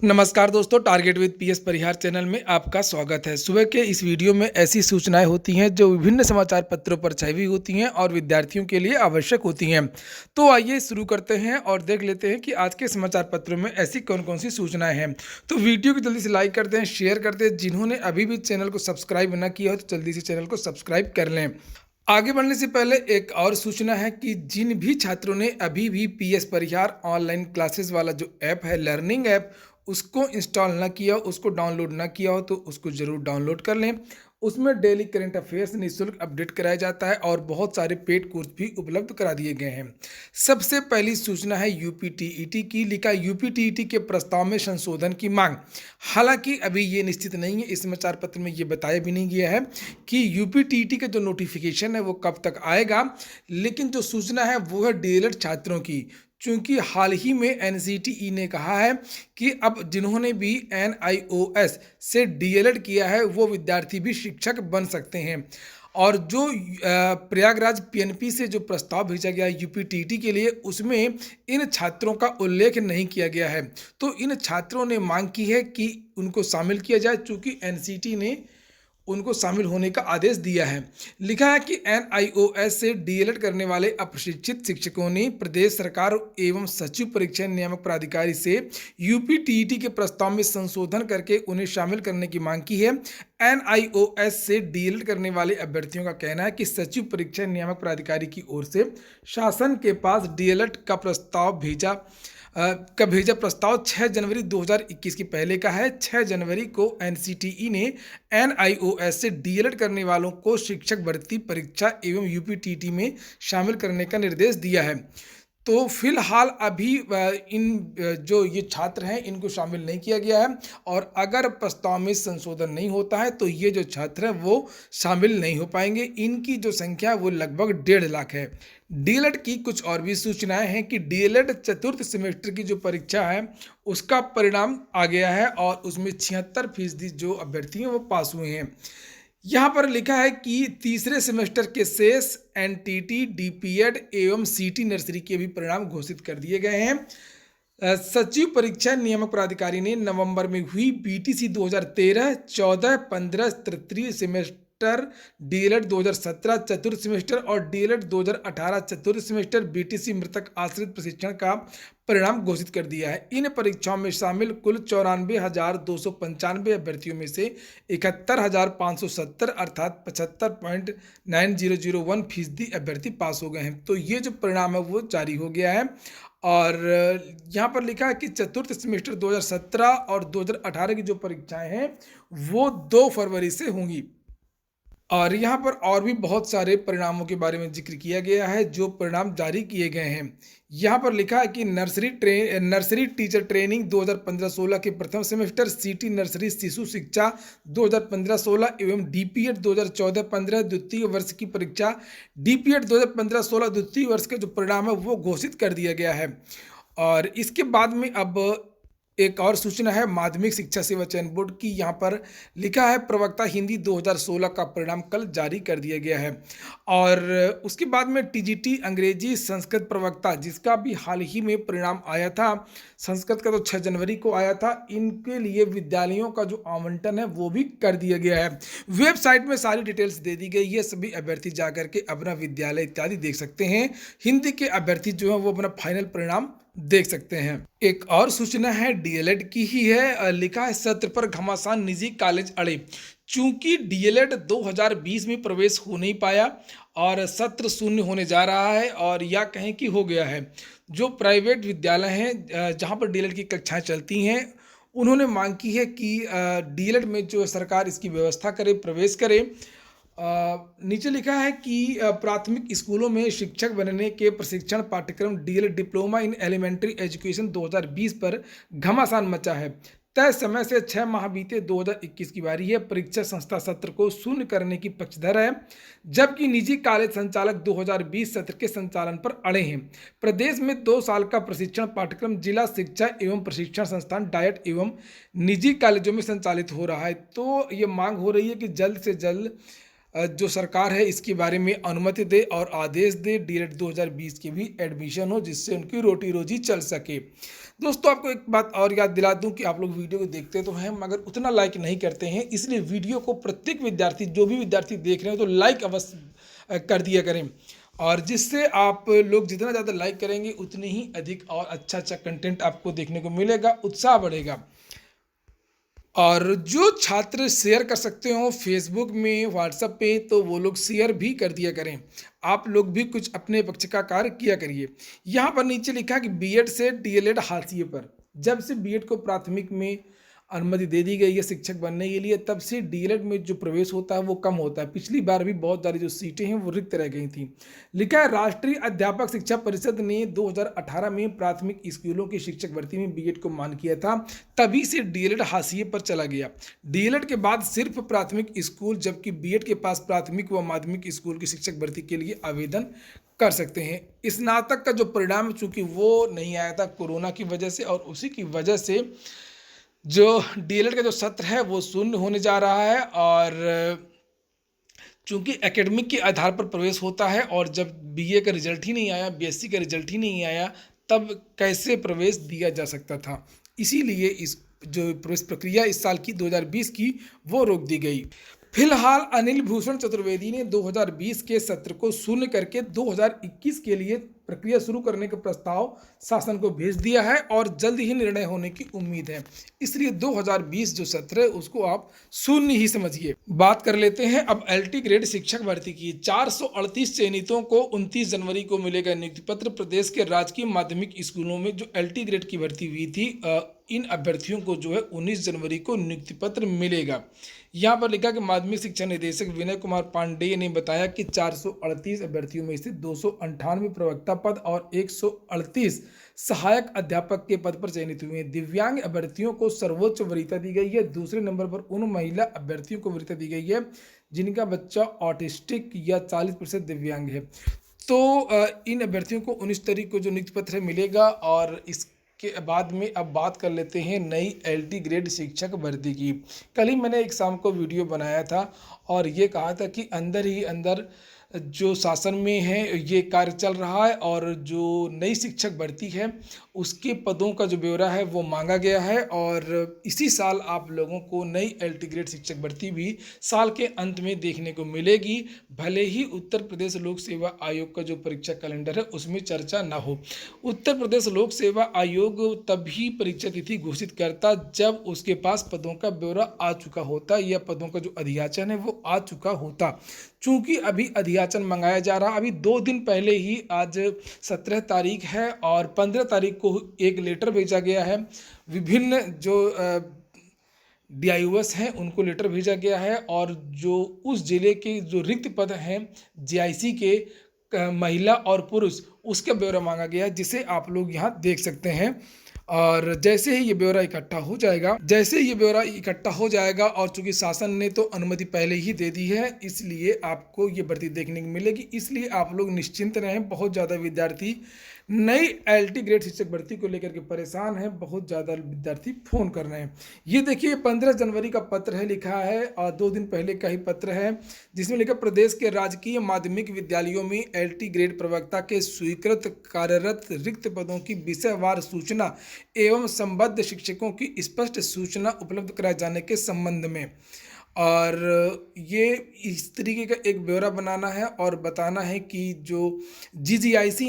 नमस्कार दोस्तों, target with PS Parihar channel में आपका स्वागत है। सुबह के इस वीडियो में ऐसी सूचनाएं होती हैं जो विभिन्न समाचार पत्रों पर छाई हुई होती हैं और विद्यार्थियों के लिए आवश्यक होती हैं। तो आइए शुरू करते हैं और देख लेते हैं कि आज के समाचार पत्रों में ऐसी कौन-कौन सी सूचनाएं हैं। तो वीडियो को जल्दी से लाइक कर दें, शेयर कर दें। जिन्होंने अभी भी चैनल को सब्सक्राइब न किया हो तो जल्दी से चैनल को सब्सक्राइब कर लें। आगे बढ़ने से पहले एक और सूचना है कि जिन भी छात्रों ने अभी भी पीएस परिहार ऑनलाइन क्लासेस वाला जो ऐप है, लर्निंग ऐप, उसको इंस्टॉल ना किया हो, उसको डाउनलोड ना किया हो तो उसको ज़रूर डाउनलोड कर लें। उसमें डेली करंट अफेयर्स निःशुल्क अपडेट कराया जाता है और बहुत सारे पेड कोर्स भी उपलब्ध करा दिए गए हैं। सबसे पहली सूचना है यूपीटीईटी की। लिखा यूपीटीईटी के प्रस्ताव में संशोधन की मांग। हालांकि अभी ये निश्चित नहीं है, इस समाचार पत्र में ये बताया भी नहीं गया है कि यूपीटीईटी का जो नोटिफिकेशन है वो कब तक आएगा। लेकिन जो सूचना है वो है डीएलएड छात्रों की। चूंकि हाल ही में एनसीटीई ने कहा है कि अब जिन्होंने भी एनआईओएस से डीएलएड किया है वो विद्यार्थी भी शिक्षक बन सकते हैं। और जो प्रयागराज पीएनपी से जो प्रस्ताव भेजा गया है यूपीटीटी के लिए, उसमें इन छात्रों का उल्लेख नहीं किया गया है। तो इन छात्रों ने मांग की है कि उनको शामिल किया जाए, चूँकि एनसीटी ने उनको शामिल होने का आदेश दिया है। लिखा है कि एनआईओएस से डीएलएड करने वाले अप्रशिक्षित शिक्षकों ने प्रदेश सरकार एवं सचिव परीक्षा नियामक प्राधिकारी से यूपीटीईटी के प्रस्ताव में संशोधन करके उन्हें शामिल करने की मांग की है। एनआईओएस से डीएलएड करने वाले अभ्यर्थियों का कहना है कि सचिव परीक्षा नियामक प्राधिकारी की ओर से शासन के पास डीएलएड का भेजा प्रस्ताव 6 जनवरी 2021 के पहले का है। 6 जनवरी को एनसीटीई ने एनआईओएस से डीएलएड करने वालों को शिक्षक भर्ती परीक्षा एवं यूपीटीटी में शामिल करने का निर्देश दिया है। तो फिलहाल अभी जो ये छात्र हैं इनको शामिल नहीं किया गया है और अगर प्रस्ताव में संशोधन नहीं होता है तो ये जो छात्र हैं वो शामिल नहीं हो पाएंगे। इनकी जो संख्या है वो लगभग 1.5 लाख है। डीएलएड की कुछ और भी सूचनाएं हैं कि डीएलएड चतुर्थ सेमेस्टर की जो परीक्षा है उसका परिणाम आ गया है और उसमें 76% जो अभ्यर्थी हैं वो पास हुए हैं। यहाँ पर लिखा है कि तीसरे सेमेस्टर के शेष एनटीटी, डीपीएड एवं सीटी नर्सरी के भी परिणाम घोषित कर दिए गए हैं। सचिव परीक्षा नियामक प्राधिकारी ने नवंबर में हुई बीटीसी 2013, 14, 15 तृतीय सेमेस्टर, डीएलएड 2017 चतुर्थ सेमेस्टर और डीएलएड 2018 चतुर्थ सेमेस्टर बीटीसी मृतक आश्रित प्रशिक्षण का परिणाम घोषित कर दिया है। इन परीक्षाओं में शामिल कुल 94,295 अभ्यर्थियों में से 71,570 अर्थात 75.9001% अभ्यर्थी पास हो गए हैं। तो ये जो परिणाम है वो जारी हो गया है और यहाँ पर लिखा है कि चतुर्थ सेमेस्टर 2017 और 2018 की जो परीक्षाएं हैं वो 2 फरवरी से होंगी। और यहाँ पर और भी बहुत सारे परिणामों के बारे में जिक्र किया गया है जो परिणाम जारी किए गए हैं। यहाँ पर लिखा है कि नर्सरी टीचर ट्रेनिंग 2015-16 के प्रथम सेमेस्टर, सीटी नर्सरी शिशु शिक्षा 2015-16 एवं डीपीएड 2014-15 द्वितीय वर्ष की परीक्षा, डीपीएड 2015-16 द्वितीय वर्ष का जो परिणाम है वो घोषित कर दिया गया है। और इसके बाद में अब एक और सूचना है माध्यमिक शिक्षा सेवा चयन बोर्ड की। यहाँ पर लिखा है प्रवक्ता हिंदी 2016 का परिणाम कल जारी कर दिया गया है। और उसके बाद में टीजीटी अंग्रेजी संस्कृत प्रवक्ता, जिसका भी हाल ही में परिणाम आया था, संस्कृत का तो 6 जनवरी को आया था, इनके लिए विद्यालयों का जो आवंटन है वो भी कर दिया गया है। वेबसाइट में सारी डिटेल्स दे दी गई है, सभी अभ्यर्थी जाकर के अपना विद्यालय इत्यादि देख सकते हैं। हिंदी के अभ्यर्थी जो है वो अपना फाइनल परिणाम देख सकते हैं। एक और सूचना है डीएलएड की ही है। लिखा है सत्र पर घमासान, निजी कॉलेज अड़े। चूंकि डीएलएड 2020 में प्रवेश हो नहीं पाया और सत्र शून्य होने जा रहा है और या कहें कि हो गया है, जो प्राइवेट विद्यालय हैं जहां पर डीएलएड की कक्षाएं चलती हैं उन्होंने मांग की है कि डीएलएड में जो सरकार इसकी व्यवस्था करे, प्रवेश करे। नीचे लिखा है कि प्राथमिक स्कूलों में शिक्षक बनने के प्रशिक्षण पाठ्यक्रम DElEd diploma in elementary education 2020 पर घमासान मचा है। तय समय से 6 माह बीते 2021 की बारी है। परीक्षा संस्था सत्र को शून्य करने की पक्षधर है, जबकि निजी कॉलेज संचालक 2020 सत्र के संचालन पर अड़े हैं। प्रदेश में 2 साल का प्रशिक्षण पाठ्यक्रम जिला शिक्षा एवं प्रशिक्षण संस्थान डायट एवं निजी कॉलेजों में संचालित हो रहा है। तो ये मांग हो रही है कि जल्द से जल्द जो सरकार है इसके बारे में अनुमति दे और आदेश दे, डीएलएड 2020 के भी एडमिशन हो, जिससे उनकी रोटी रोजी चल सके। दोस्तों, आपको एक बात और याद दिला दूं कि आप लोग वीडियो को देखते तो हैं मगर उतना लाइक नहीं करते हैं, इसलिए वीडियो को प्रत्येक विद्यार्थी, जो भी विद्यार्थी देख रहे हो, तो लाइक अवश्य कर दिया करें, और जिससे आप लोग जितना ज़्यादा लाइक करेंगे उतनी ही अधिक और अच्छा अच्छा कंटेंट आपको देखने को मिलेगा, उत्साह बढ़ेगा। और जो छात्र शेयर कर सकते हो फेसबुक में, व्हाट्सएप पे, तो वो लोग शेयर भी कर दिया करें। आप लोग भी कुछ अपने पक्ष का कार्य किया करिए। यहाँ पर नीचे लिखा है कि बीएड से डीएलएड हाशिए पर। जब से बीएड को प्राथमिक में अनुमति दे दी गई है शिक्षक बनने के लिए, तब से डीएलएड में जो प्रवेश होता है वो कम होता है। पिछली बार भी बहुत सारी जो सीटें हैं वो रिक्त रह गई थी। लिखा है, राष्ट्रीय अध्यापक शिक्षा परिषद ने 2018 में प्राथमिक स्कूलों की शिक्षक भर्ती में बीएड को मान किया था, तभी से डीएलएड हाशिए पर चला गया। डीएलएड के बाद सिर्फ प्राथमिक स्कूल, जबकि बीएड के पास प्राथमिक व माध्यमिक स्कूल की शिक्षक भर्ती के लिए आवेदन कर सकते हैं। स्नातक का जो परिणाम चूंकि वो नहीं आया था कोरोना की वजह से, और उसी की वजह से जो डीएलएड का जो सत्र है वो शून्य होने जा रहा है। और चूंकि एकेडमिक के आधार पर प्रवेश होता है, और जब बीए का रिजल्ट ही नहीं आया, बीएससी का रिजल्ट ही नहीं आया, तब कैसे प्रवेश दिया जा सकता था। इसीलिए इस जो प्रवेश प्रक्रिया इस साल की 2020 की वो रोक दी गई। फिलहाल अनिल भूषण चतुर्वेदी ने 2020 के सत्र को शून्य करके 2021 के लिए प्रक्रिया शुरू करने का प्रस्ताव शासन को भेज दिया है, और जल्द ही निर्णय होने की उम्मीद है। इसलिए 2020 जो सत्र है उसको आप शून्य ही समझिए। बात कर लेते हैं अब एलटी ग्रेड शिक्षक भर्ती की। 438 चयनितों को 29 जनवरी को मिलेगा नियुक्ति पत्र। प्रदेश के राजकीय माध्यमिक स्कूलों में जो एलटी ग्रेड की भर्ती हुई थी, इन अभ्यर्थियों को जो है 19 जनवरी को नियुक्ति पत्र मिलेगा। यहाँ पर लिखा कि माध्यमिक शिक्षा निदेशक विनय कुमार पांडेय ने बताया कि 438 अभ्यर्थियों में से 298 प्रवक्ता पद और 138 सहायक अध्यापक के पद पर चयनित हुए हैं। दिव्यांग अभ्यर्थियों को सर्वोच्च वरीयता दी गई है। दूसरे नंबर पर उन महिला अभ्यर्थियों को वरीयता दी गई है जिनका बच्चा ऑटिस्टिक या 40% दिव्यांग है। तो इन अभ्यर्थियों को 19 तारीख को जो नियुक्ति पत्र मिलेगा। और इस के बाद में अब बात कर लेते हैं नई एलटी ग्रेड शिक्षक भर्ती की। कल ही मैंने एक शाम को वीडियो बनाया था और ये कहा था कि अंदर ही अंदर जो शासन में है ये कार्य चल रहा है, और जो नई शिक्षक भर्ती है उसके पदों का जो ब्यौरा है वो मांगा गया है। और इसी साल आप लोगों को नई एलटी ग्रेड शिक्षक भर्ती भी साल के अंत में देखने को मिलेगी, भले ही उत्तर प्रदेश लोक सेवा आयोग का जो परीक्षा कैलेंडर है उसमें चर्चा ना हो। उत्तर प्रदेश लोक सेवा आयोग तभी परीक्षा तिथि घोषित करता जब उसके पास पदों का ब्यौरा आ चुका होता, या पदों का जो अधियाचन है वो आ चुका होता। चूंकि अभी अधियाचन मंगाया जा रहा, अभी 2 दिन पहले ही, आज 17 तारीख है और 15 तारीख को एक लेटर भेजा गया है। विभिन्न जो DIOS हैं उनको लेटर भेजा गया है, और जो उस जिले के जो रिक्त पद हैं JIC के महिला और पुरुष, उसका ब्यौरा मांगा गया है, जिसे आप लोग यहाँ देख सकते हैं। और जैसे ही ये ब्यौरा इकट्ठा हो जाएगा, और चूंकि शासन ने तो अनुमति पहले ही दे दी है, इसलिए आपको ये भर्ती देखने को मिलेगी। इसलिए आप लोग निश्चिंत रहें। बहुत ज़्यादा विद्यार्थी नई एलटी ग्रेड शिक्षक भर्ती को लेकर के परेशान हैं, बहुत ज़्यादा विद्यार्थी फ़ोन कर रहे हैं। ये देखिए 15 जनवरी का पत्र है, लिखा है, और 2 दिन पहले का ही पत्र है, जिसमें लिखा प्रदेश के राजकीय माध्यमिक विद्यालयों में एलटी ग्रेड प्रवक्ता के स्वीकृत कार्यरत रिक्त पदों की विषयवार सूचना एवं संबद्ध शिक्षकों की स्पष्ट सूचना उपलब्ध कराए जाने के संबंध में। और ये इस तरीके का एक ब्यौरा बनाना है और बताना है कि जो GIC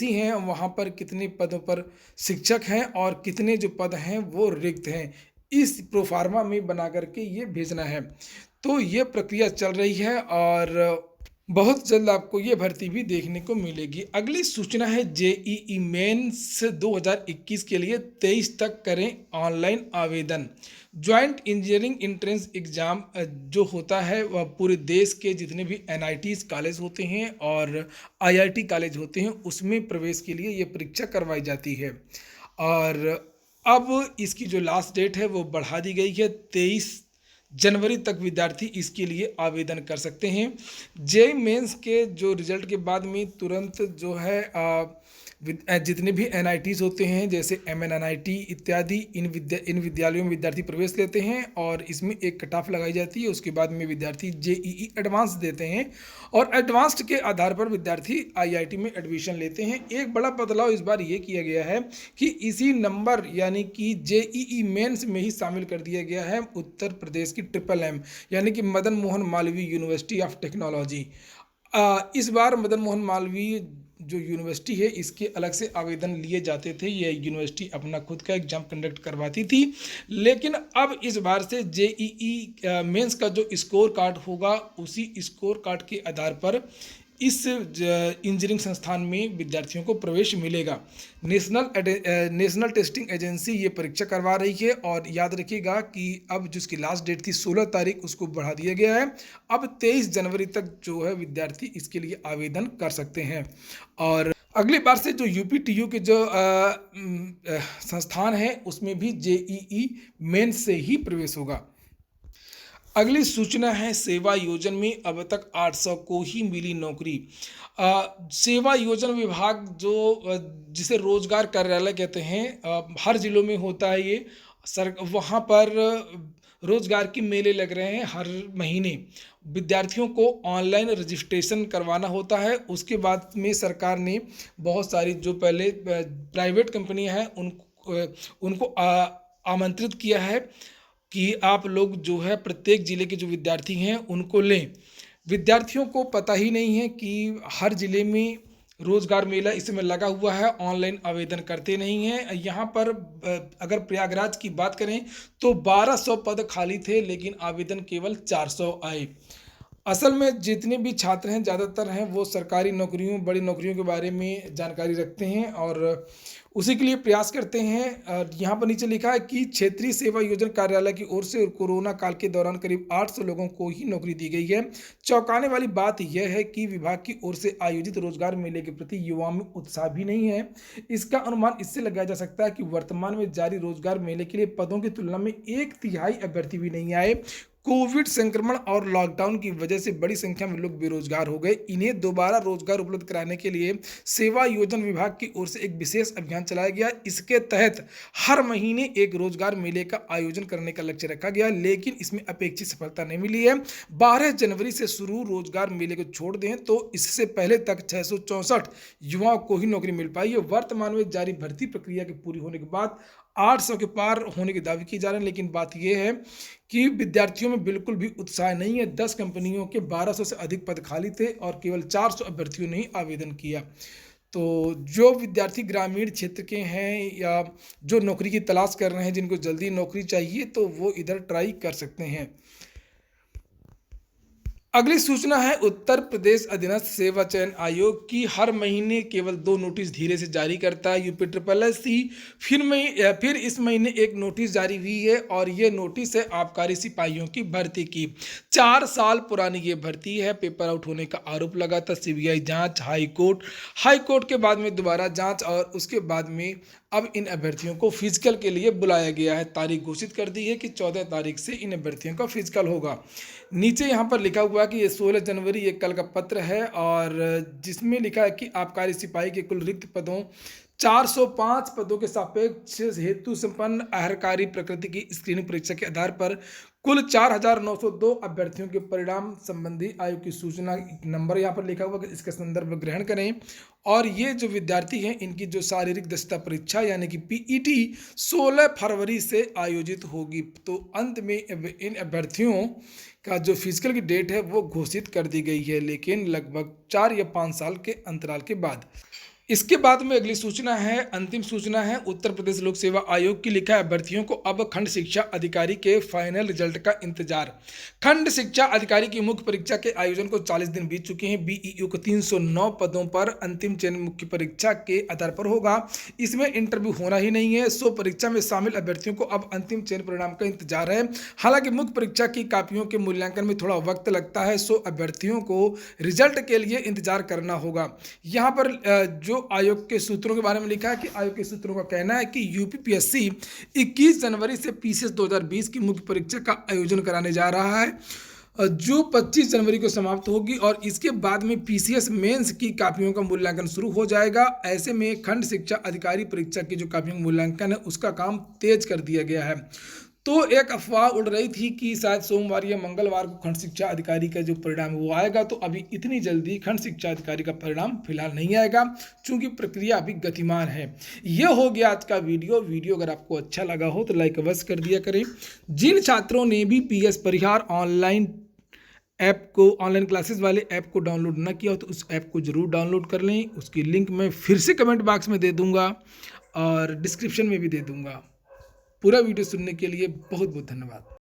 हैं वहाँ पर कितने पदों पर शिक्षक हैं और कितने जो पद हैं वो रिक्त हैं। इस प्रोफार्मा में बना करके ये भेजना है। तो ये प्रक्रिया चल रही है, और बहुत जल्द आपको ये भर्ती भी देखने को मिलेगी। अगली सूचना है JEE मेंस 2021 के लिए 23 तक करें ऑनलाइन आवेदन। ज्वाइंट इंजीनियरिंग एंट्रेंस एग्ज़ाम जो होता है वह पूरे देश के जितने भी NITs कॉलेज होते हैं और IIT कॉलेज होते हैं उसमें प्रवेश के लिए ये परीक्षा करवाई जाती है। और अब इसकी जो लास्ट डेट है वो बढ़ा दी गई है 23 जनवरी तक विद्यार्थी इसके लिए आवेदन कर सकते हैं। जेईई मेंस के जो रिजल्ट के बाद में तुरंत जो है जितने भी एनआईटीज़ होते हैं जैसे एमएनएनआईटी इत्यादि इन विद्यालयों में विद्यार्थी प्रवेश लेते हैं और इसमें एक कट ऑफ लगाई जाती है। उसके बाद में विद्यार्थी जेईई एडवांस देते हैं और एडवांस्ड के आधार पर विद्यार्थी आईआईटी में एडमिशन लेते हैं। एक बड़ा बदलाव इस बार ये किया गया है कि इसी नंबर यानी कि जेईई मेंस में ही शामिल कर दिया गया है उत्तर प्रदेश की ट्रिपल एम यानी कि Madan Mohan Malviya university of technology. इस बार मदन मोहन मालवीय जो यूनिवर्सिटी है इसके अलग से आवेदन लिए जाते थे। यह यूनिवर्सिटी अपना खुद का एग्जाम कंडक्ट करवाती थी, लेकिन अब इस बार से जेईई मेंस का जो स्कोर कार्ड होगा उसी स्कोर कार्ड के आधार पर इस इंजीनियरिंग संस्थान में विद्यार्थियों को प्रवेश मिलेगा। नेशनल टेस्टिंग एजेंसी ये परीक्षा करवा रही है और याद रखिएगा कि अब जिसकी लास्ट डेट थी 16 तारीख उसको बढ़ा दिया गया है। अब 23 जनवरी तक जो है विद्यार्थी इसके लिए आवेदन कर सकते हैं और अगली बार से जो यूपीटीयू के जो संस्थान है उसमें भी जेईई मेंस से ही प्रवेश होगा। अगली सूचना है सेवा योजन में अब तक 800 को ही मिली नौकरी। सेवा योजन विभाग जो जिसे रोजगार कार्यालय कहते हैं हर जिलों में होता है ये वहाँ पर रोजगार के मेले लग रहे हैं। हर महीने विद्यार्थियों को ऑनलाइन रजिस्ट्रेशन करवाना होता है। उसके बाद में सरकार ने बहुत सारी जो पहले प्राइवेट कंपनियां हैं उनको आमंत्रित किया है कि आप लोग जो है प्रत्येक ज़िले के जो विद्यार्थी हैं उनको लें। विद्यार्थियों को पता ही नहीं है कि हर ज़िले में रोज़गार मेला इस समय लगा हुआ है, ऑनलाइन आवेदन करते नहीं हैं। यहाँ पर अगर प्रयागराज की बात करें तो 1200 पद खाली थे लेकिन आवेदन केवल 400 आए। असल में जितने भी छात्र हैं ज़्यादातर हैं वो सरकारी नौकरियों बड़ी नौकरियों के बारे में जानकारी रखते हैं और उसी के लिए प्रयास करते हैं। यहाँ पर नीचे लिखा है कि क्षेत्रीय सेवा योजना कार्यालय की ओर से कोरोना काल के दौरान करीब 800 लोगों को ही नौकरी दी गई है। चौंकाने वाली बात यह है कि विभाग की ओर से आयोजित रोजगार मेले के प्रति युवाओं में उत्साह भी नहीं है। इसका अनुमान इससे लगाया जा सकता है कि वर्तमान में जारी रोजगार मेले के लिए पदों की तुलना में 1/3 अभ्यर्थी भी नहीं आए। कोविड संक्रमण और लॉकडाउन की वजह से बड़ी संख्या में लोग बेरोजगार हो गए। इन्हें दोबारा रोजगार उपलब्ध कराने के लिए सेवा योजना विभाग की ओर से एक विशेष अभियान चलाया गया। इसके तहत हर महीने एक रोजगार मेले का आयोजन करने का लक्ष्य रखा गया, लेकिन इसमें अपेक्षित सफलता नहीं मिली है। 12 जनवरी से शुरू रोजगार मेले को छोड़ दें तो इससे पहले तक 664 युवाओं को ही नौकरी मिल पाई है। वर्तमान में जारी भर्ती प्रक्रिया के पूरी होने के बाद 800 के पार होने के दावे किए जा रहे हैं, लेकिन बात यह है कि विद्यार्थियों में बिल्कुल भी उत्साह नहीं है। 10 कंपनियों के 1200 से अधिक पद खाली थे और केवल 400 अभ्यर्थियों ने ही आवेदन किया। तो जो विद्यार्थी ग्रामीण क्षेत्र के हैं या जो नौकरी की तलाश कर रहे हैं, जिनको जल्दी नौकरी चाहिए, तो वो इधर ट्राई कर सकते हैं। अगली सूचना है उत्तर प्रदेश अधीनस्थ सेवा चयन आयोग की। हर महीने केवल 2 नोटिस धीरे से जारी करता है यूपी SSSC। फिर इस महीने एक नोटिस जारी हुई है और ये नोटिस है आबकारी सिपाहियों की भर्ती की। 4 साल पुरानी ये भर्ती है। पेपर आउट होने का आरोप लगा था। CBI जांच, हाई कोर्ट के बाद में दोबारा जांच और उसके बाद में अब इन अभ्यर्थियों को फिजिकल के लिए बुलाया गया है। तारीख घोषित कर दी है कि 14 तारीख से इन अभ्यर्थियों का फिजिकल होगा। नीचे यहाँ पर लिखा हुआ है कि ये 16 जनवरी एक कल का पत्र है और जिसमें लिखा है कि आबकारी सिपाही के कुल रिक्त पदों 405 पदों के सापेक्ष हेतु संपन्न अहरकारी प्रकृति की स्क्रीनिंग परीक्षा के आधार पर कुल 4902 अभ्यर्थियों के परिणाम संबंधी आयोग की सूचना नंबर यहाँ पर लिखा हुआ है, इसका संदर्भ ग्रहण करें। और ये जो विद्यार्थी हैं इनकी जो शारीरिक दक्षता परीक्षा यानी कि PET 16 फरवरी से आयोजित होगी। तो अंत में इन अभ्यर्थियों का जो फिजिकल की डेट है वो घोषित कर दी गई है, लेकिन लगभग 4 या 5 साल के अंतराल के बाद। इसके बाद में अगली सूचना है, अंतिम सूचना है उत्तर प्रदेश लोक सेवा आयोग की। लिखा है अभ्यर्थियों को अब खंड शिक्षा अधिकारी के फाइनल रिजल्ट का इंतजार। खंड शिक्षा अधिकारी की मुख्य परीक्षा के आयोजन को 40 दिन बीत चुके हैं। BEO को 309 पदों पर अंतिम चयन मुख्य परीक्षा के आधार पर होगा। इसमें इंटरव्यू होना ही नहीं है। सो परीक्षा में शामिल अभ्यर्थियों को अब अंतिम चयन परिणाम का इंतजार है। हालांकि मुख्य परीक्षा की कापियों के मूल्यांकन में थोड़ा वक्त लगता है, सो अभ्यर्थियों को रिजल्ट के लिए इंतजार करना होगा। यहाँ पर जो जो आयोग के सूत्रों के बारे में लिखा है कि आयोग के सूत्रों का कहना है कि यूपीपीएससी 21 जनवरी से पीसीएस 2020 की मुख्य परीक्षा का आयोजन कराने जा रहा है, जो 25 जनवरी को समाप्त होगी और इसके बाद में पीसीएस मेंस की कापियों का मूल्यांकन शुरू हो जाएगा। ऐसे में खंड शिक्षा अधिकारी परीक्षा की जो कापियों का मूल्यांकन है उसका काम तेज कर दिया गया है। तो एक अफवाह उड़ रही थी कि शायद सोमवार या मंगलवार को खंड शिक्षा अधिकारी का जो परिणाम वो आएगा, तो अभी इतनी जल्दी खंड शिक्षा अधिकारी का परिणाम फिलहाल नहीं आएगा, चूंकि प्रक्रिया अभी गतिमान है। यह हो गया आज का वीडियो अगर आपको अच्छा लगा हो तो लाइक अवश्य कर दिया करें। जिन छात्रों ने भी पीएस परिहार ऑनलाइन क्लासेस वाले ऐप को डाउनलोड ना किया हो तो उस ऐप को जरूर डाउनलोड कर लें। उसकी लिंक मैं फिर से कमेंट बॉक्स में दे दूंगा और डिस्क्रिप्शन में भी दे दूंगा। पूरा वीडियो सुनने के लिए बहुत बहुत धन्यवाद।